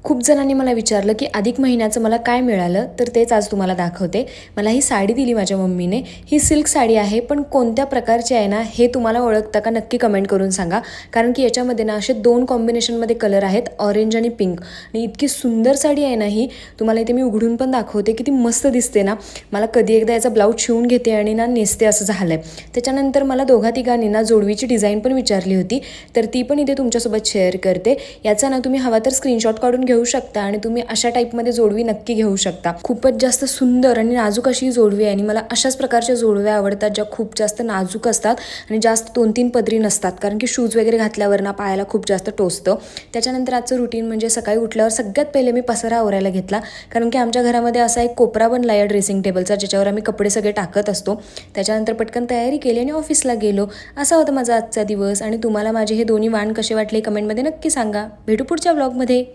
खूप जणांनी मला विचारलं की अधिक महिन्याचं मला काय मिळालं, तर तेच आज तुम्हाला दाखवते. मला ही साडी दिली माझ्या मम्मीने. ही सिल्क साडी आहे, पण कोणत्या प्रकारची आहे ना, हे तुम्हाला ओळखतं का नक्की कमेंट करून सांगा. कारण की याच्यामध्ये ना असे 2 कॉम्बिनेशनमध्ये कलर आहेत, ऑरेंज आणि पिंक. आणि इतकी सुंदर साडी आहे ना ही. तुम्हाला इथे मी उघडून पण दाखवते, किती मस्त दिसते ना. मला कधी एकदा याचा ब्लाऊज शिवून घेते आणि ना नेसते असं झालं आहे. त्याच्यानंतर मला दोघा-तिघांनी ना जोडवीची डिझाईन पण विचारली होती, तर ती पण इथे तुमच्यासोबत शेअर करते. याचा ना तुम्ही हवा तर स्क्रीनशॉट काढून घेऊ शकता आणि तुम्ही अशा टाईपमध्ये जोडवी नक्की घेऊ शकता. खूपच जास्त सुंदर आणि नाजूक अशी जोडवी आहे आणि मला अशाच प्रकारच्या जोडव्या आवडतात, ज्या खूप जास्त नाजूक असतात आणि जास्त 2-3 पदरी नसतात. कारण की शूज वगैरे घातल्यावर ना पायाला खूप जास्त टोचतं. त्याच्यानंतर आजचं रुटीन म्हणजे सकाळी उठल्यावर सगळ्यात पहिले मी पसारा आवरायला घेतला. कारण की आमच्या घरामध्ये असा एक कोपरा बनला आहे ड्रेसिंग टेबलचा, ज्याच्यावर आम्ही कपडे सगळे टाकत असतो. त्याच्यानंतर पटकन तयारी केली आणि ऑफिसला गेलो. असा होता माझा आजचा दिवस. आणि तुम्हाला माझे हे दोन्ही वाण कसे वाटले कमेंटमध्ये नक्की सांगा. भेटू पुढच्या ब्लॉगमध्ये.